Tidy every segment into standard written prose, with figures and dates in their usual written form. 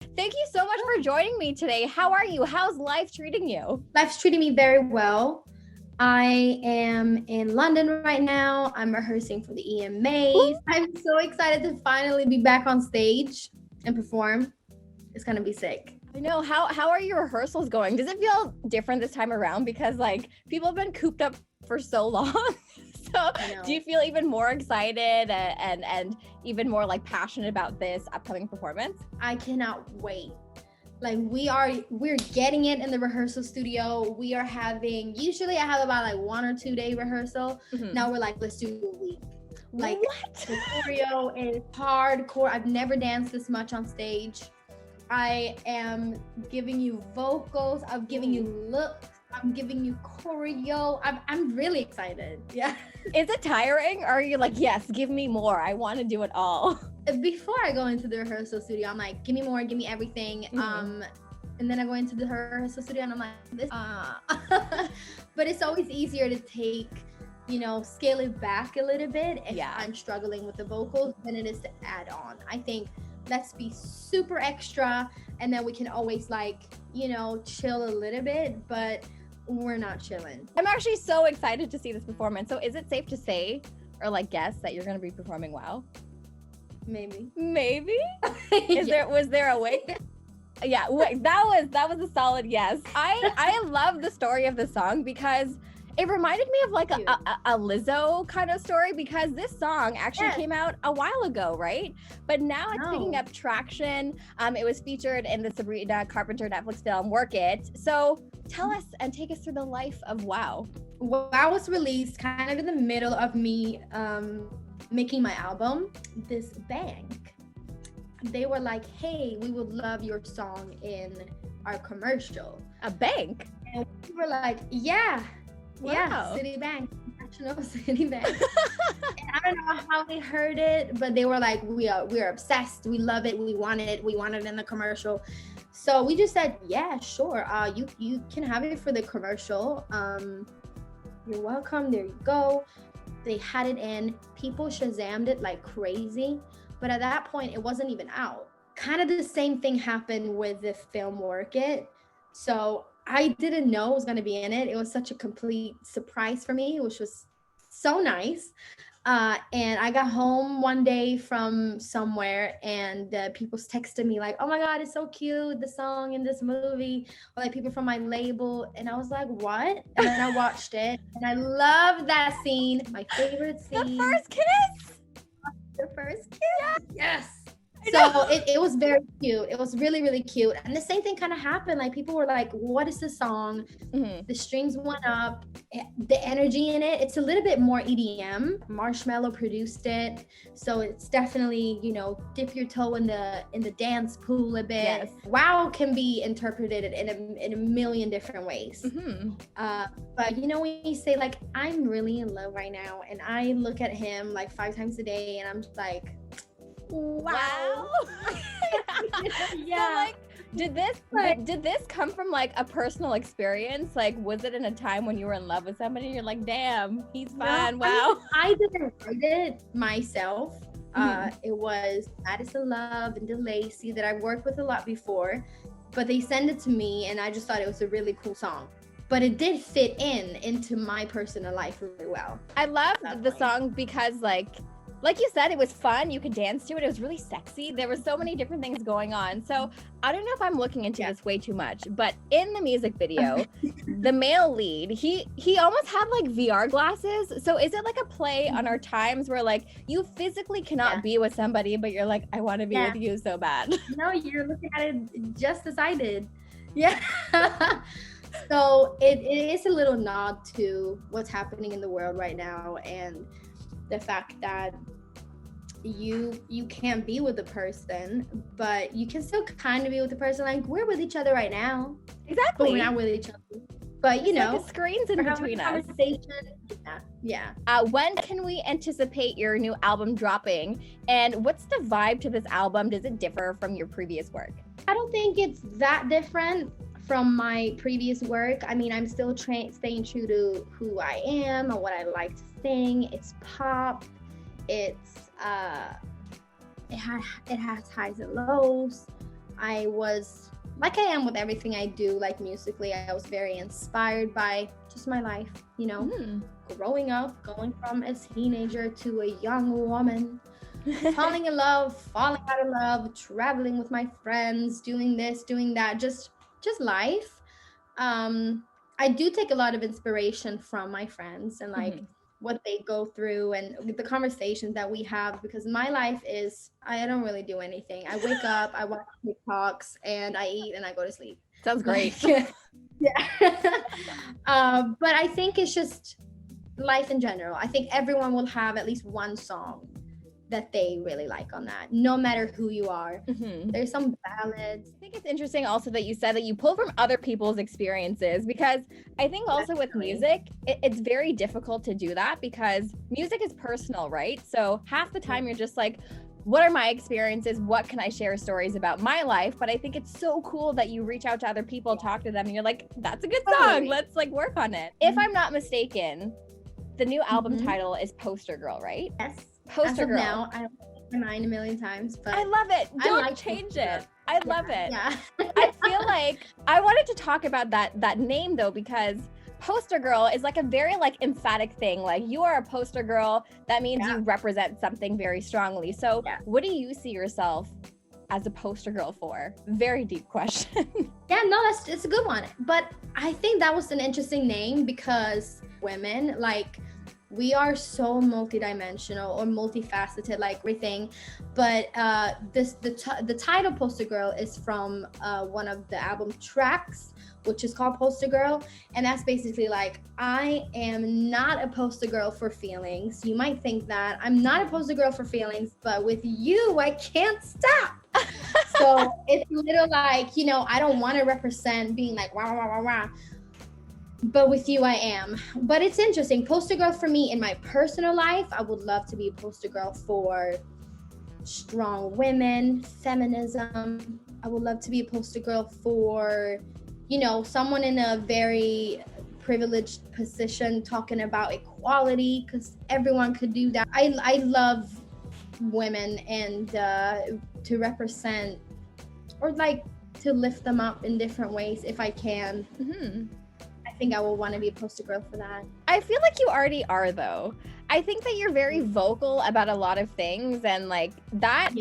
Thank you so much for joining me today. How are you? How's life treating you? Life's treating me very well. I am in London right now. I'm rehearsing for the EMAs. I'm so excited to finally be back on stage and perform. It's gonna be sick. I know. How are your rehearsals going? Does it feel different this time around? Because like people have been cooped up for so long. So do you feel even more excited and even more like passionate about this upcoming performance? I cannot wait. Like we're getting it in the rehearsal studio. We are having, usually I have about like 1 or 2 day rehearsal. Now we're like, let's do a week. Like what? The choreo is hardcore. I've never danced this much on stage. I am giving you vocals. I'm giving you looks. I'm giving you choreo. I'm really excited. Yeah. Is it tiring? Or are you like, yes, give me more. I want to do it all. Before I go into the rehearsal studio, I'm like, give me more, give me everything. And then I go into the rehearsal studio and I'm like, this. But it's always easier to take, scale it back a little bit if I'm struggling with the vocals than it is to add on. I think let's be super extra and then we can always chill a little bit, but we're not chilling. I'm actually so excited to see this performance. So is it safe to say or guess that you're going to be performing well? Maybe. Was there a way? Yeah, that was a solid yes. I love the story of the song because it reminded me of like a Lizzo kind of story, because this song actually came out a while ago, right? But now it's picking up traction. It was featured in the Sabrina Carpenter Netflix film Work It. So tell us and take us through the life of Wow. Wow was released kind of in the middle of me making my album. This bank, they were like, hey, we would love your song in our commercial. A bank? And we were like, yeah. Wow. Yeah, Citibank, National Citibank. And I don't know how they heard it, but they were like, we're obsessed. We love it. We want it. We want it in the commercial. So we just said, yeah, sure. You can have it for the commercial. You're welcome. There you go. They had it in. People Shazammed it like crazy. But at that point, it wasn't even out. Kind of the same thing happened with the film Work It. So I didn't know it was going to be in it. It was such a complete surprise for me, which was so nice. And I got home one day from somewhere and people texted me like, oh my God, it's so cute, the song in this movie. Or like people from my label. And I was like, what? And then I watched it and I love that scene. My favorite scene. The first kiss? The first kiss? Yes. So it was very cute. It was really, really cute. And the same thing kind of happened. Like people were like, what is the song? The strings went up, the energy in it. It's a little bit more EDM. Marshmello produced it. So it's definitely, dip your toe in the dance pool a bit. Yes. Wow can be interpreted in a million different ways. But when you say like, I'm really in love right now, and I look at him like 5 times a day and I'm just like, wow. Yeah. So, did this come from like a personal experience? Like, was it in a time when you were in love with somebody and you're like, damn, he's fine? Wow. I didn't write it myself. It was Madison Love and DeLacy that I've worked with a lot before, but they sent it to me and I just thought it was a really cool song. But it did fit into my personal life really well. I love the song because like you said, it was fun. You could dance to it. It was really sexy. There were so many different things going on. So I don't know if I'm looking into this way too much, but in the music video, the male lead, he almost had like VR glasses. So is it like a play on our times where like you physically cannot be with somebody, but you're like, I want to be with you so bad? No, you're looking at it just as I did. Yeah. So it is a little nod to what's happening in the world right now, and the fact that you can't be with a person, but you can still kind of be with the person. Like, we're with each other right now. Exactly. But we're not with each other. But the screens in between us. Yeah. When can we anticipate your new album dropping? And what's the vibe to this album? Does it differ from your previous work? I don't think it's that different from my previous work. I mean, I'm still staying true to who I am and what I like to sing. It's pop. It has highs and lows. I was, like I am with everything I do, like musically, I was very inspired by just my life, you know, growing up, going from a teenager to a young woman, falling in love, falling out of love, traveling with my friends, doing this, doing that, just life. I do take a lot of inspiration from my friends and like what they go through and the conversations that we have, because my life is, I don't really do anything. I wake up, I watch TikToks, and I eat and I go to sleep. Sounds great. Yeah. But I think it's just life in general. I think everyone will have at least one song that they really like on that, no matter who you are. There's some ballads. I think it's interesting also that you said that you pull from other people's experiences, because I think also with music, it's very difficult to do that because music is personal, right? So half the time you're just like, what are my experiences? What can I share stories about my life? But I think it's so cool that you reach out to other people, talk to them, and you're like, that's a good song. Let's like work on it. If I'm not mistaken, the new album title is Poster Girl, right? Yes. Poster Girl. Now, I don't my mind a million times, but I love it. Don't change it. I love it. Yeah. I feel like I wanted to talk about that name though, because Poster Girl is like a very like emphatic thing. Like, you are a poster girl. That means you represent something very strongly. So what do you see yourself as a poster girl for? Very deep question. Yeah, no, it's a good one. But I think that was an interesting name because women, like, we are so multidimensional or multifaceted, like everything. But the title Poster Girl is from one of the album tracks, which is called Poster Girl. And that's basically like, I am not a poster girl for feelings. You might think that I'm not a poster girl for feelings, but with you, I can't stop. So it's a little like, you know, I don't want to represent being like, wah, wah, wah, wah. But with you, I am. But it's interesting. Poster girl for me in my personal life, I would love to be a poster girl for strong women, feminism. I would love to be a poster girl for, you know, someone in a very privileged position talking about equality, because everyone could do that. I love women and to represent or like to lift them up in different ways if I can. I think I will want to be a poster girl for that. I feel like you already are though. I think that you're very vocal about a lot of things, and like that,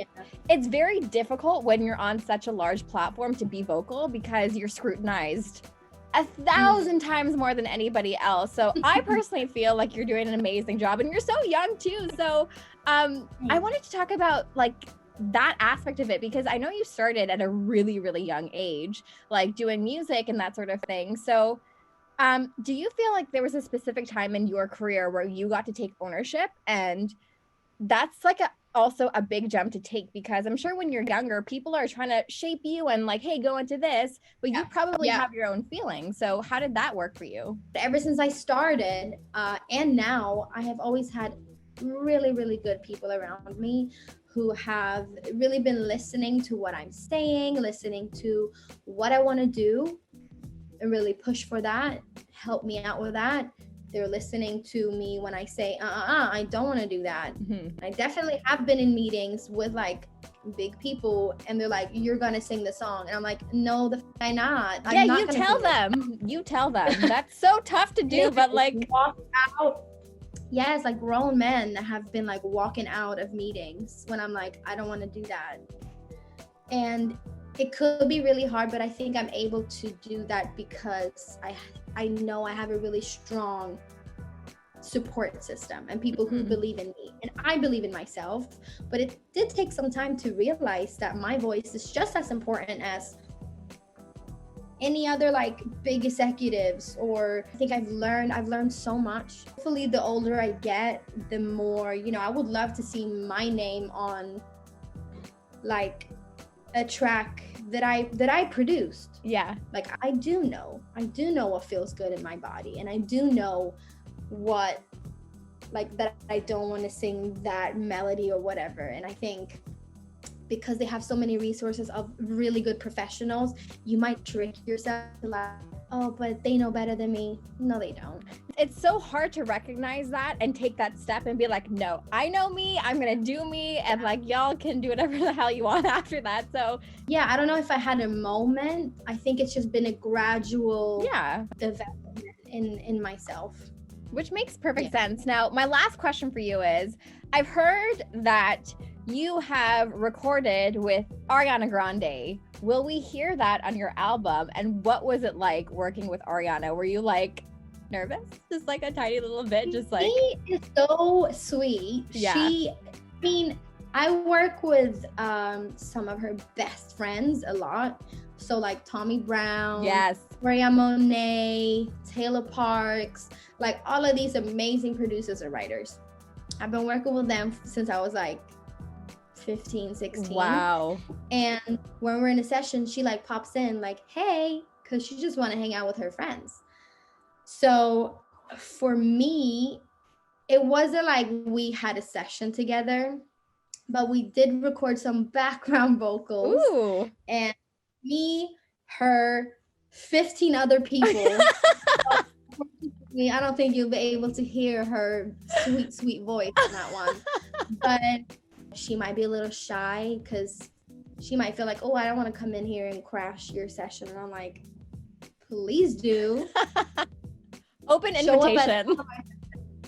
it's very difficult when you're on such a large platform to be vocal because you're scrutinized 1,000 times more than anybody else. So I personally feel like you're doing an amazing job, and you're so young too. So I wanted to talk about like that aspect of it, because I know you started at a really, really young age, like doing music and that sort of thing. So do you feel like there was a specific time in your career where you got to take ownership? And that's like also a big jump to take, because I'm sure when you're younger, people are trying to shape you and like, hey, go into this, but you probably have your own feelings. So how did that work for you? Ever since I started and now, I have always had really, really good people around me who have really been listening to what I'm saying, listening to what I want to do, and really push for that, help me out with that. They're listening to me when I say, I don't want to do that. I definitely have been in meetings with like big people, and they're like, you're going to sing the song. And I'm like, no, I'm not. Yeah, you tell them. You tell them. That's so tough to do, but like walk out. Yes, like grown men have been like walking out of meetings when I'm like, I don't want to do that. And it could be really hard, but I think I'm able to do that because I know I have a really strong support system and people who believe in me, and I believe in myself. But it did take some time to realize that my voice is just as important as any other like big executives. Or I think I've learned so much. Hopefully the older I get, the more, you know, I would love to see my name on like a track that I produced. Yeah. Like I do know what feels good in my body, and I do know what, like, that I don't want to sing that melody or whatever. And I think because they have so many resources of really good professionals, you might trick yourself to like oh, but they know better than me. No, they don't. It's so hard to recognize that and take that step and be like, no, I know me, I'm gonna do me, and like y'all can do whatever the hell you want after that. So yeah, I don't know if I had a moment. I think it's just been a gradual development in myself. Which makes perfect sense. Now, my last question for you is, I've heard that you have recorded with Ariana Grande. Will we hear that on your album? And what was it like working with Ariana? Were you like nervous? Just like a tiny little bit? Just like, she is so sweet. I mean, I work with some of her best friends a lot. So like Tommy Brown, Maria Monet, Taylor Parks, like all of these amazing producers and writers. I've been working with them since I was like 15, 16. Wow. And when we're in a session, she like pops in like, hey, because she just want to hang out with her friends. So for me, it wasn't like we had a session together, but we did record some background vocals. Ooh. And me, her, 15 other people. I don't think you'll be able to hear her sweet, sweet voice in that one. But she might be a little shy because she might feel like, oh, I don't want to come in here and crash your session. And I'm like, please do. Open invitation.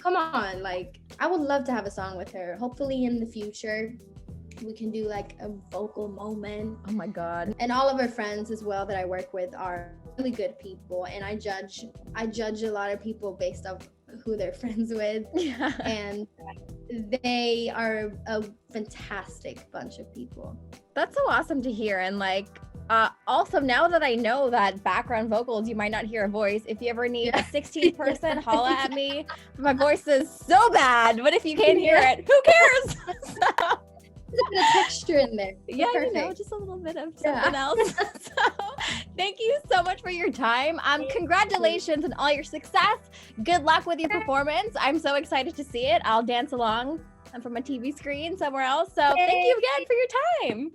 Come on. Like, I would love to have a song with her. Hopefully in the future, we can do like a vocal moment. Oh my God. And all of her friends as well that I work with are really good people. And I judge a lot of people based off who they're friends with. Yeah. And they are a fantastic bunch of people. That's so awesome to hear. And like, also now that I know that background vocals, you might not hear a voice. If you ever need a 16 person, holla at me. My voice is so bad, but if you can't hear it, who cares? So, there's a bit of texture in there. Yeah, you know, just a little bit of something else. So thank you so much for your time. Congratulations on all your success. Good luck with your performance. I'm so excited to see it. I'll dance along from a TV screen somewhere else. So thank you again for your time.